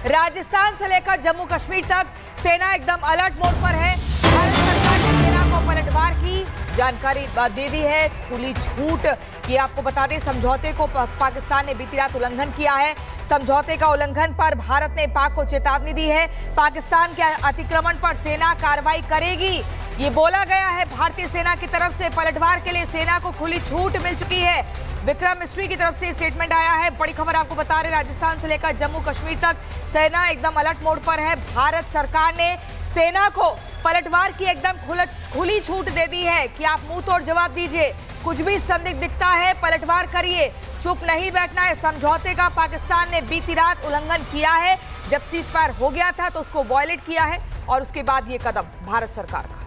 राजस्थान से लेकर जम्मू कश्मीर तक सेना एकदम अलर्ट मोड पर है। भारत सरकार ने सेना को पलटवार की जानकारी दे दी है, खुली छूट। ये आपको बता दें, समझौते को पाकिस्तान ने बीती रात उल्लंघन किया है। समझौते का उल्लंघन पर भारत ने पाक को चेतावनी दी है। पाकिस्तान के अतिक्रमण पर सेना कार्रवाई करेगी, ये बोला गया है। भारतीय सेना की तरफ से पलटवार के लिए सेना को खुली छूट मिल चुकी है। विक्रम मिस्री की तरफ से स्टेटमेंट आया है। बड़ी खबर आपको बता रहे, राजस्थान से लेकर जम्मू कश्मीर तक सेना एकदम अलर्ट मोड पर है। भारत सरकार ने सेना को पलटवार की एकदम खुली छूट दे दी है कि आप मुंह तोड़ जवाब दीजिए, कुछ भी संदिग्ध दिखता है पलटवार करिए, चुप नहीं बैठना है। समझौते का पाकिस्तान ने बीती रात उल्लंघन किया है। जब सीज फायर हो गया था तो उसको वॉयलेट किया है और उसके बाद ये कदम भारत सरकार का।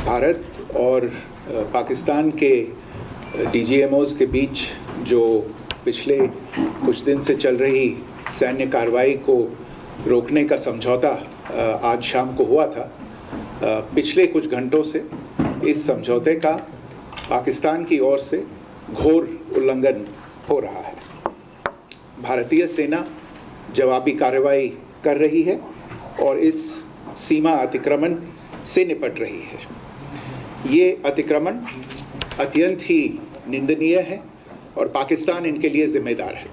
भारत और पाकिस्तान के डीजीएमओज के बीच जो पिछले कुछ दिन से चल रही सैन्य कार्रवाई को रोकने का समझौता आज शाम को हुआ था, पिछले कुछ घंटों से इस समझौते का पाकिस्तान की ओर से घोर उल्लंघन हो रहा है। भारतीय सेना जवाबी कार्रवाई कर रही है और इस सीमा अतिक्रमण से निपट रही है। ये अतिक्रमण अत्यंत ही निंदनीय है और पाकिस्तान इनके लिए जिम्मेदार है।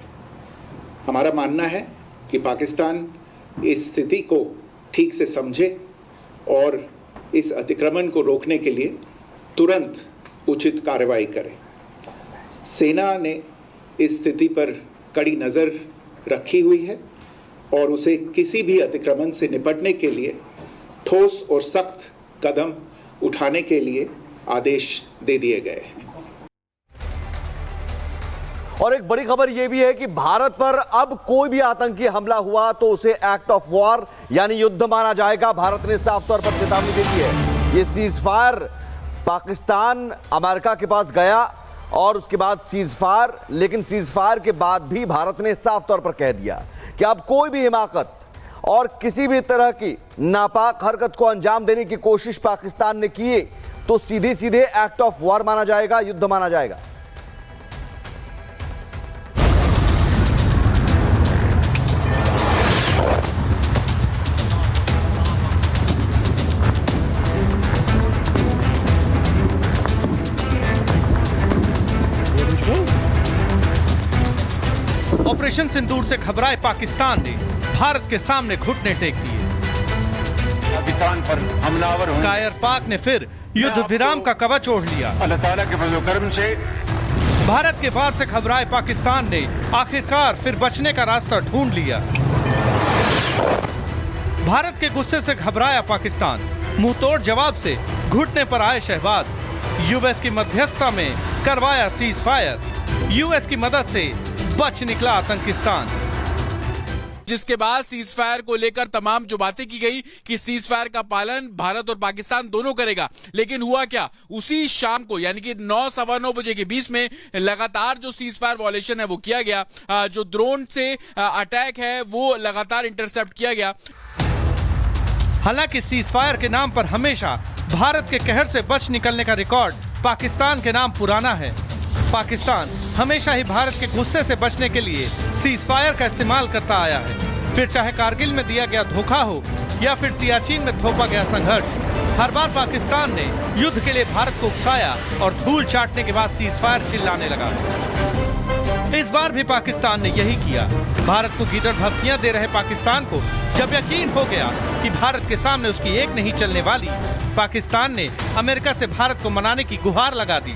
हमारा मानना है कि पाकिस्तान इस स्थिति को ठीक से समझे और इस अतिक्रमण को रोकने के लिए तुरंत उचित कार्रवाई करे। सेना ने इस स्थिति पर कड़ी नज़र रखी हुई है और उसे किसी भी अतिक्रमण से निपटने के लिए ठोस और सख्त कदम उठाने के लिए आदेश दे दिए गए हैं। और एक बड़ी खबर यह भी है कि भारत पर अब कोई भी आतंकी हमला हुआ तो उसे एक्ट ऑफ वॉर यानी युद्ध माना जाएगा। भारत ने साफ तौर पर चेतावनी दे दी है। ये सीज फायर पाकिस्तान अमेरिका के पास गया और उसके बाद सीज फायर, लेकिन सीज फायर के बाद भी भारत ने साफ तौर पर कह दिया कि अब कोई भी हिमाकत और किसी भी तरह की नापाक हरकत को अंजाम देने की कोशिश पाकिस्तान ने की तो सीधे सीधे एक्ट ऑफ वॉर माना जाएगा, युद्ध माना जाएगा। ऑपरेशन सिंदूर से घबराए पाकिस्तान ने भारत के सामने घुटने टेक दिए। पाकिस्तान पर हमलावर हों। कायर पाक ने फिर युद्ध विराम का कवच ओढ़ लिया। अल्लाह ताला के फजल करम से भारत के वार से घबराए पाकिस्तान ने आखिरकार फिर बचने का रास्ता ढूंढ लिया। भारत के गुस्से से घबराया पाकिस्तान, मुंहतोड़ जवाब से घुटने पर आए शहबाज। यूएस की मध्यस्थता में करवाया सीज फायर, यूएस की मदद से बच निकला आतंकिस्तान। जिसके बाद सीज फायर को लेकर तमाम जो बातें की गई कि सीज फायर का पालन भारत और पाकिस्तान दोनों करेगा, लेकिन हुआ क्या, उसी शाम को यानी कि 9 सवा 9 बजे के बीच में लगातार जो सीज फायर वॉयलेशन है वो किया गया। जो ड्रोन से अटैक है वो लगातार इंटरसेप्ट किया गया। हालांकि सीज फायर के नाम पर हमेशा भारत के कहर से बच निकलने का रिकॉर्ड पाकिस्तान के नाम पुराना है। पाकिस्तान हमेशा ही भारत के गुस्से से बचने के लिए सीज फायर का इस्तेमाल करता आया है। फिर चाहे कारगिल में दिया गया धोखा हो या फिर सियाचिन में थोपा गया संघर्ष, हर बार पाकिस्तान ने युद्ध के लिए भारत को उकसाया और धूल चाटने के बाद सीज फायर चिल्लाने लगा। इस बार भी पाकिस्तान ने यही किया। भारत को गीदड़ धमकियां दे रहे पाकिस्तान को जब यकीन हो गया कि भारत के सामने उसकी एक नहीं चलने वाली, पाकिस्तान ने अमेरिका से भारत को मनाने की गुहार लगा दी।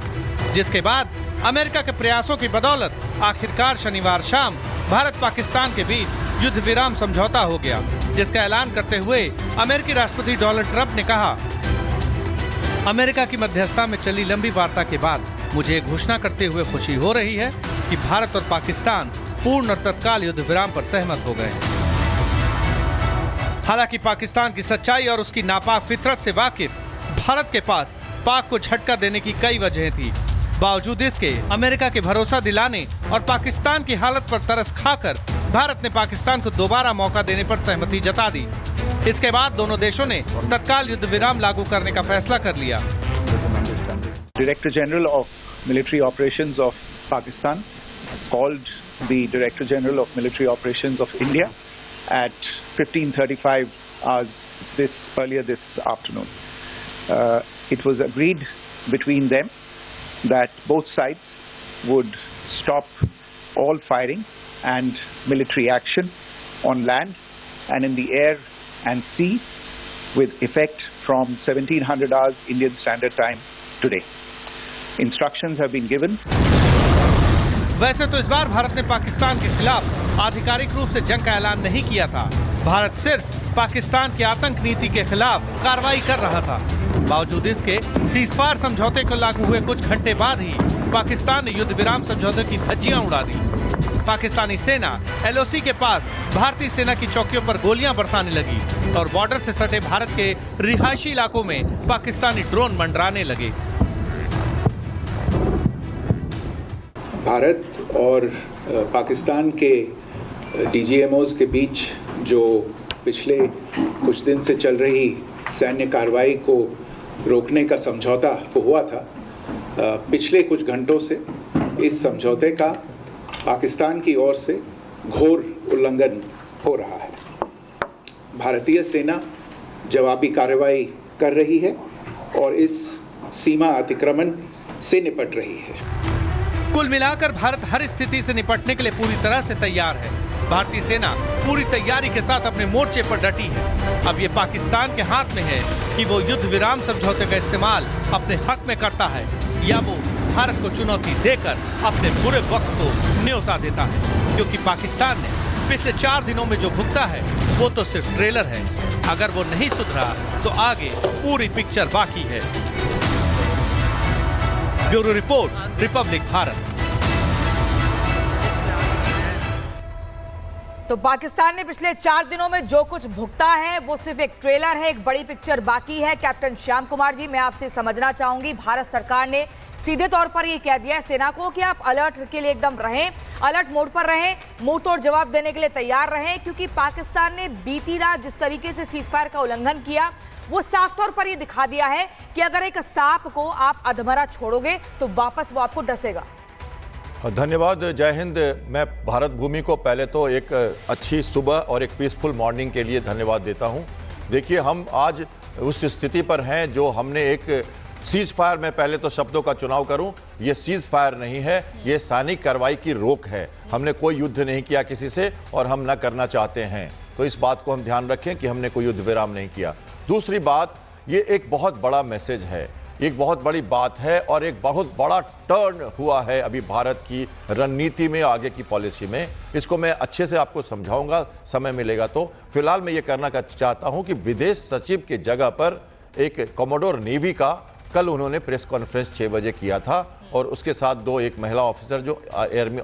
जिसके बाद अमेरिका के प्रयासों की बदौलत आखिरकार शनिवार शाम भारत पाकिस्तान के बीच युद्ध विराम समझौता हो गया, जिसका ऐलान करते हुए अमेरिकी राष्ट्रपति डोनाल्ड ट्रंप ने कहा, अमेरिका की मध्यस्थता में चली लंबी वार्ता के बाद मुझे ये घोषणा करते हुए खुशी हो रही है कि भारत और पाकिस्तान पूर्ण और तत्काल युद्ध विराम पर सहमत हो गए। हालांकि पाकिस्तान की सच्चाई और उसकी नापाक फितरत से वाकिफ भारत के पास पाक को झटका देने की कई वजहें थी। बावजूद इसके अमेरिका के भरोसा दिलाने और पाकिस्तान की हालत पर तरस खाकर भारत ने पाकिस्तान को दोबारा मौका देने पर सहमति जता दी। इसके बाद दोनों देशों ने तत्काल युद्ध विराम लागू करने का फैसला कर लिया। Director General of Military Operations of Pakistan called the Director General of Military Operations of India at 15:35 hours earlier this afternoon. It was agreed between them that both sides would stop all firing and military action on land and in the air and sea with effect from 1700 hours Indian Standard Time today. Instructions have been given. वैसे तो इस बार भारत ने पाकिस्तान के खिलाफ आधिकारिक रूप से जंग का ऐलान नहीं किया था। भारत सिर्फ पाकिस्तान की आतंक नीति के खिलाफ कार्रवाई कर रहा था। बावजूद इसके सीजफायर समझौते को लागू हुए कुछ घंटे बाद ही पाकिस्तान ने युद्ध विराम समझौते की धज्जियां उड़ा दी। पाकिस्तानी सेना LOC के पास भारतीय सेना की चौकियों पर गोलियां बरसाने लगी और बॉर्डर से सटे भारत के रिहायशी इलाकों में पाकिस्तानी ड्रोन मंडराने लगे। भारत और पाकिस्तान के DGMOs के बीच जो पिछले कुछ दिन से चल रही सैन्य कार्रवाई को रोकने का समझौता हुआ था, पिछले कुछ घंटों से इस समझौते का पाकिस्तान की ओर से घोर उल्लंघन हो रहा है। भारतीय सेना जवाबी कार्रवाई कर रही है और इस सीमा अतिक्रमण से निपट रही है। कुल मिलाकर भारत हर स्थिति से निपटने के लिए पूरी तरह से तैयार है। भारतीय सेना पूरी तैयारी के साथ अपने मोर्चे पर डटी है। अब ये पाकिस्तान के हाथ में है कि वो युद्ध विराम समझौते का इस्तेमाल अपने हक में करता है या वो भारत को चुनौती देकर अपने बुरे वक्त को न्योता देता है, क्योंकि पाकिस्तान ने पिछले 4 दिनों में जो भुगता है वो तो सिर्फ ट्रेलर है। अगर वो नहीं सुधरा तो आगे पूरी पिक्चर बाकी है। Bureau report, Republic Bharat. तो पाकिस्तान ने पिछले 4 दिनों में जो कुछ भुगता है वो सिर्फ एक ट्रेलर है, एक बड़ी पिक्चर बाकी है। कैप्टन श्याम कुमार जी, मैं आपसे समझना चाहूंगी, भारत सरकार ने सीधे तौर पर ये कह दिया है सेना को कि आप अलर्ट के लिए एकदम रहें, अलर्ट मोड पर रहें, मुंह तोड़ जवाब देने के लिए तैयार रहें, क्योंकि पाकिस्तान ने बीती रात जिस तरीके से सीजफायर का उल्लंघन किया वो साफ तौर पर ये दिखा दिया है कि अगर एक सांप को आप अधमरा छोड़ोगे तो वापस वो आपको डसेगा। धन्यवाद, जय हिंद। मैं भारत भूमि को पहले तो एक अच्छी सुबह और एक पीसफुल मॉर्निंग के लिए धन्यवाद देता हूं। देखिए, हम आज उस स्थिति पर हैं जो हमने एक सीज फायर में पहले तो शब्दों का चुनाव करूं, ये सीज फायर नहीं है, ये सैनिक कार्रवाई की रोक है। हमने कोई युद्ध नहीं किया किसी से और हम न करना चाहते हैं, तो इस बात को हम ध्यान रखें कि हमने कोई युद्ध विराम नहीं किया। दूसरी बात, ये एक बहुत बड़ा मैसेज है, एक बहुत बड़ी बात है और एक बहुत बड़ा टर्न हुआ है अभी भारत की रणनीति में, आगे की पॉलिसी में। इसको मैं अच्छे से आपको समझाऊंगा, समय मिलेगा तो। फिलहाल मैं ये करना चाहता हूं कि विदेश सचिव की जगह पर एक कमोडोर नेवी का कल उन्होंने प्रेस कॉन्फ्रेंस 6 बजे किया था और उसके साथ एक महिला ऑफिसर जो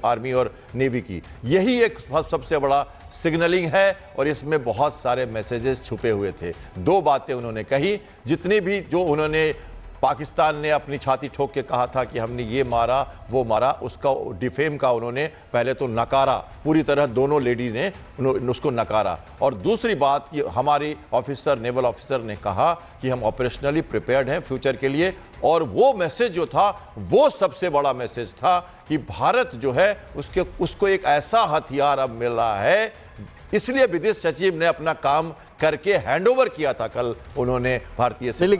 आर्मी और नेवी की, यही एक सबसे बड़ा सिग्नलिंग है और इसमें बहुत सारे मैसेजेस छुपे हुए थे। 2 बातें उन्होंने कही, जितनी भी जो उन्होंने पाकिस्तान ने अपनी छाती ठोक के कहा था कि हमने ये मारा वो मारा, उसका डिफेम का उन्होंने पहले तो नकारा, पूरी तरह दोनों लेडी ने उसको नकारा। और दूसरी बात, ये हमारी ऑफिसर, नेवल ऑफिसर ने कहा कि हम ऑपरेशनली प्रिपेयर्ड हैं फ्यूचर के लिए। और वो मैसेज जो था वो सबसे बड़ा मैसेज था कि भारत जो है उसको एक ऐसा हथियार अब मिल रहा है, इसलिए विदेश सचिव ने अपना काम करके हैंडओवर किया था कल उन्होंने भारतीय सेना।